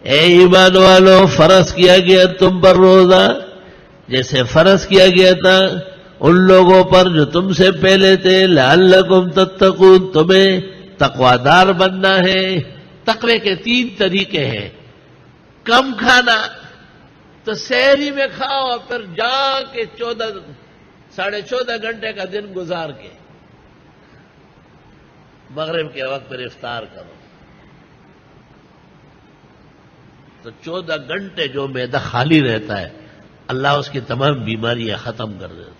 اے ایمان والو فرض کیا گیا تم پر روزہ جیسے فرض کیا گیا تھا ان لوگوں پر جو تم سے پہلے تھے، لعلکم تتقون، تمہیں تقوادار بننا ہے۔ تقوی کے 3 طریقے ہیں۔ کم کھانا، تو سحری میں کھاؤ اور پھر جا کے 14.5 گھنٹے کا دن گزار کے مغرب کے وقت پر افطار کرو، تو 14 گھنٹے جو معدہ خالی رہتا ہے اللہ اس کی تمام بیماریاں ختم کر دیتا ہے۔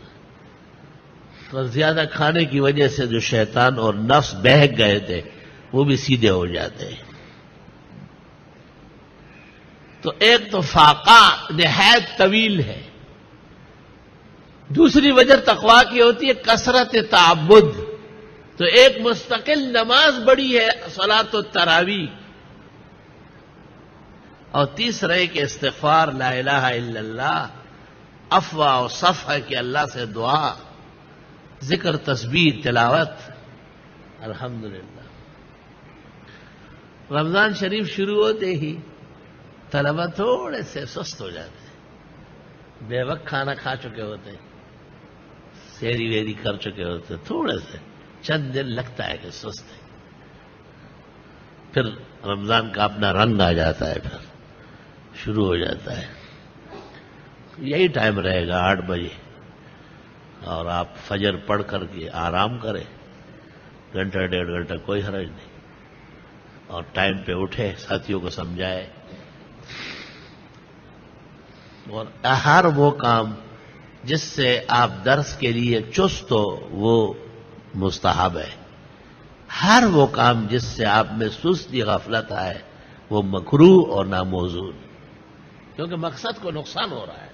تو زیادہ کھانے کی وجہ سے جو شیطان اور نفس بہک گئے تھے وہ بھی سیدھے ہو جاتے ہیں۔ تو ایک تو فاقہ نہایت طویل ہے، دوسری وجہ تقویٰ کی ہوتی ہے کثرت تعبد، تو ایک مستقل نماز بڑی ہے صلاۃ التراویح، اور تیسرا ایک استغفار، لا الہ الا اللہ، افواہ و صفح کہ اللہ سے دعا، ذکر، تسبیح، تلاوت۔ الحمدللہ رمضان شریف شروع ہوتے ہی طلبہ تھوڑے سے سست ہو جاتے ہیں، بے وقت کھانا کھا چکے ہوتے ہیں، سیری ویری کر چکے ہوتے ہیں، تھوڑے سے چند دن لگتا ہے کہ سست ہے، پھر رمضان کا اپنا رنگ آ جاتا ہے، پھر شروع ہو جاتا ہے۔ یہی ٹائم رہے گا 8 بجے، اور آپ فجر پڑھ کر کے آرام کریں، گھنٹہ 1.5 گھنٹہ کوئی حرج نہیں، اور ٹائم پہ اٹھے، ساتھیوں کو سمجھائے، اور ہر وہ کام جس سے آپ درس کے لیے چست ہو وہ مستحب ہے، ہر وہ کام جس سے آپ میں سستی غفلت آئے وہ مکروہ اور ناموزون، کیونکہ مقصد کو نقصان ہو رہا ہے۔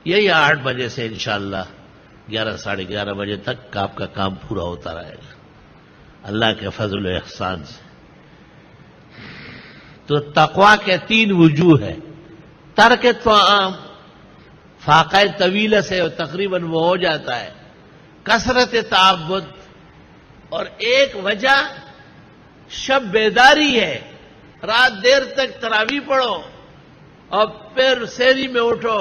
یہی 8 بجے سے انشاءاللہ 11 ساڑھے 11 بجے تک آپ کا کام پورا ہوتا رہے گا اللہ کے فضل و احسان سے۔ تو تقویٰ کے 3 وجوہ ہیں۔ ترک طعام فاقہ طویلہ سے تقریباً وہ ہو جاتا ہے، کثرت تعبد، اور ایک وجہ شب بیداری ہے، رات دیر تک تراویح پڑھو اور پھر سحری میں اٹھو،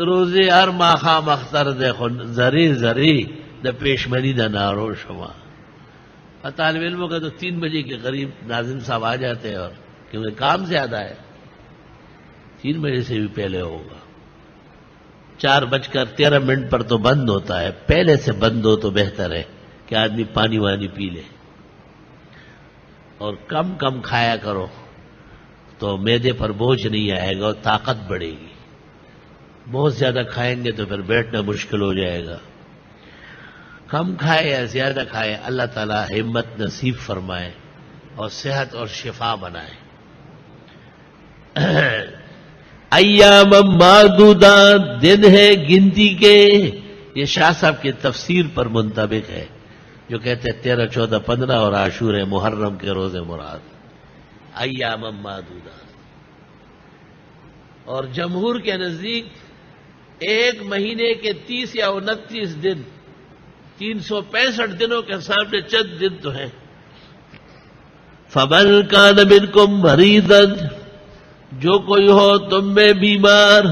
روزے ہر ماخام اختر دیکھو زری زری دا پیشمنی دا نارو شما۔ اور طالب علموں کا تو 3 بجے کے قریب ناظم صاحب آ جاتے ہیں، اور کیونکہ کام زیادہ ہے 3 بجے سے بھی پہلے ہوگا۔ 4:13 پر تو بند ہوتا ہے، پہلے سے بند ہو تو بہتر ہے کہ آدمی پانی وانی پی لے، اور کم کم کھایا کرو تو معدے پر بوجھ نہیں آئے گا اور طاقت بڑھے گی۔ بہت زیادہ کھائیں گے تو پھر بیٹھنا مشکل ہو جائے گا۔ کم کھائے یا زیادہ کھائے اللہ تعالی ہمت نصیب فرمائے اور صحت اور شفا بنائے۔ ایام معدودات، دن ہے گنتی کے، یہ شاہ صاحب کی تفسیر پر منطبق ہے جو کہتے ہیں 13، 14، 15 اور عاشور محرم کے روزے مراد، ایام معدودات۔ اور جمہور کے نزدیک ایک مہینے کے 30 یا 29 دن، 365 دنوں کے سامنے چند دن تو ہیں۔ فَمَنْ كَانَ مِنْكُمْ مَرِيضًا، جو کوئی ہو تم میں بیمار،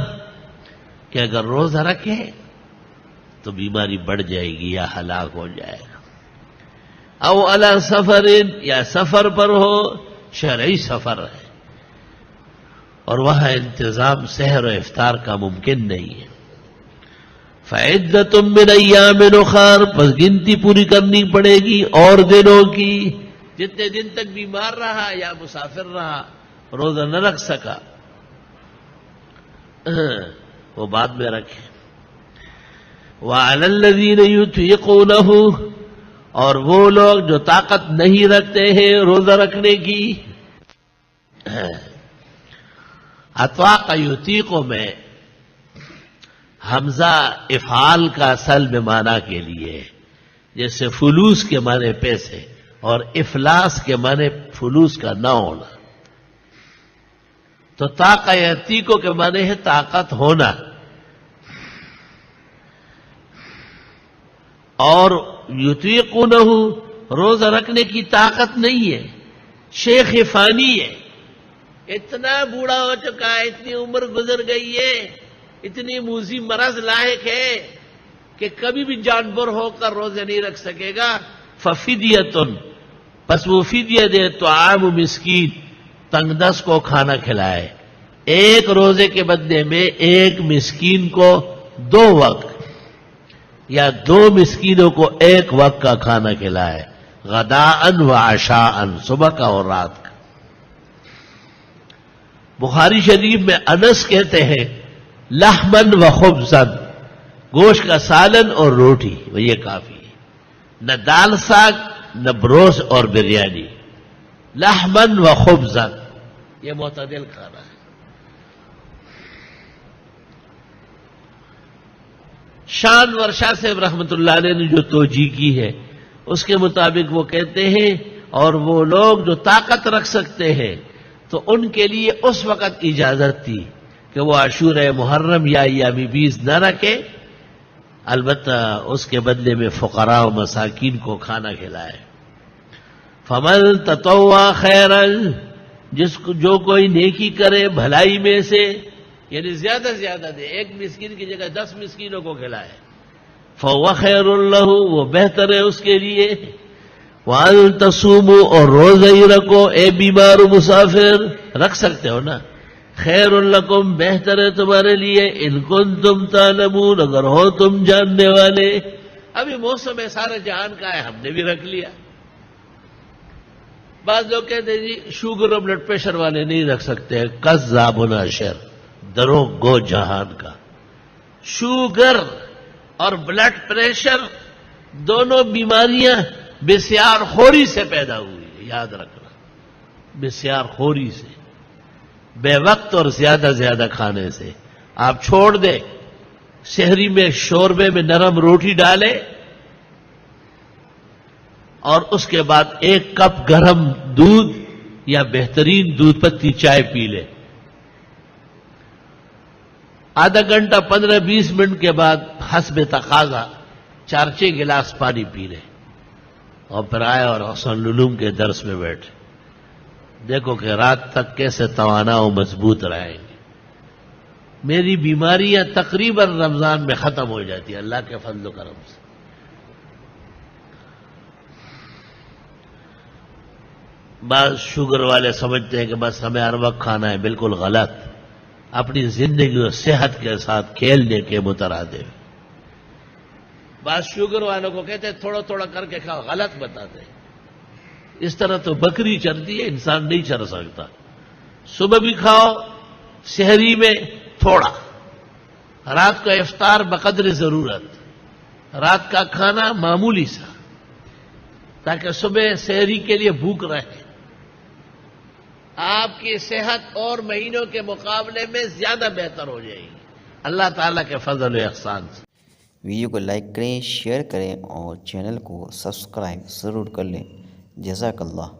کہ اگر روزہ رکھے تو بیماری بڑھ جائے گی یا ہلاک ہو جائے گا، او علی سفر، یا سفر پر ہو، شرعی سفر ہے اور وہاں انتظام سحر و افطار کا ممکن نہیں ہے، فعدۃ من ایام اخر، پس گنتی پوری کرنی پڑے گی اور دنوں کی۔ جتنے دن تک بیمار رہا یا مسافر رہا روزہ نہ رکھ سکا وہ بعد میں رکھے۔ وعلی الذین یطیقونہ، اور وہ لوگ جو طاقت نہیں رکھتے ہیں روزہ رکھنے کی۔ اطواق یطیقوں میں حمزہ افعال کا اصل میں معنی کے لیے، جیسے فلوس کے معنی پیسے اور افلاس کے معنی فلوس کا نہ ہونا، تو طاقہ یطیقوں کے معنی ہے طاقت ہونا، اور یطیقونہ روزہ رکھنے کی طاقت نہیں ہے، شیخ فانی ہے، اتنا بوڑھا ہو چکا ہے، اتنی عمر گزر گئی ہے، اتنی موذی مرض لاحق ہے کہ کبھی بھی جانبر ہو کر روزے نہیں رکھ سکے گا، ففدیۃ، پس وہ فدیہ دے طعام مسکین، تنگ دست کو کھانا کھلائے، ایک روزے کے بدلے میں ایک مسکین کو 2 وقت یا 2 مسکینوں کو 1 وقت کا کھانا کھلائے، غداءً و عشاءً، صبح کا اور رات کا۔ بخاری شریف میں انس کہتے ہیں لحمن و خبزن، گوشت کا سالن اور روٹی، وہ یہ کافی ہے، نہ دال ساگ نہ بروس اور بریانی، لحمن و خبزن، یہ معتدل کھانا ہے۔ شان ورشا صاحب رحمت اللہ علیہ نے جو توجیہ کی ہے اس کے مطابق وہ کہتے ہیں، اور وہ لوگ جو طاقت رکھ سکتے ہیں تو ان کے لیے اس وقت اجازت تھی کہ وہ عاشورہ محرم یا ایام 20 نہ رکھے، البتہ اس کے بدلے میں فقراء و مساکین کو کھانا کھلائے۔ فمن تطوع خیرا، جو کوئی نیکی کرے بھلائی میں سے، یعنی زیادہ زیادہ دے، 1 مسکین کی جگہ 10 مسکینوں کو کھلائے، فهو خیر لہ، وہ بہتر ہے اس کے لیے۔ وَأَن تَصُومُوا، اور روزہ ہی رکھو، اے بیمار و مسافر، رکھ سکتے ہو نا، خیر لکم، بہتر ہے تمہارے لیے، ان کنتم تعلمون، اگر ہو تم جاننے والے۔ ابھی موسم ہے سارے جہان کا ہے، ہم نے بھی رکھ لیا۔ بعض لوگ کہتے ہیں جی شوگر اور بلڈ پریشر والے نہیں رکھ سکتے، کذاب ناشر، دروغ گو جہان کا۔ شوگر اور بلڈ پریشر دونوں بیماریاں بسیار خوری سے پیدا ہوئی ہے، یاد رکھنا، بسیار خوری سے، بے وقت اور زیادہ زیادہ کھانے سے۔ آپ چھوڑ دیں، شہری میں شوربے میں نرم روٹی ڈالے اور اس کے بعد 1 کپ گرم دودھ یا بہترین دودھ پتی چائے پی لے، آدھا گھنٹہ 15-20 منٹ کے بعد حسب تقاضا 4-6 گلاس پانی پی لے، اور پھر آئے اور حسن العلوم کے درس میں بیٹھے، دیکھو کہ رات تک کیسے توانا و مضبوط رہیں گے۔ میری بیماریاں تقریباً رمضان میں ختم ہو جاتی ہیں اللہ کے فضل و کرم سے۔ بعض شوگر والے سمجھتے ہیں کہ بس ہمیں ہر وقت کھانا ہے، بالکل غلط، اپنی زندگی اور صحت کے ساتھ کھیلنے کے مترادف۔ بعض شوگر والوں کو کہتے ہیں تھوڑا تھوڑا کر کے کھاؤ، غلط بتاتے ہیں، اس طرح تو بکری چرتی ہے، انسان نہیں چر سکتا۔ صبح بھی کھاؤ، سحری میں تھوڑا، رات کا افطار بقدر ضرورت، رات کا کھانا معمولی سا، تاکہ صبح سحری کے لیے بھوک رہے۔ آپ کی صحت اور مہینوں کے مقابلے میں زیادہ بہتر ہو جائے گی اللہ تعالیٰ کے فضل و احسان سے۔ ویڈیو کو لائک کریں، شیئر کریں اور چینل کو سبسکرائب ضرور کر لیں۔ جزاک اللہ۔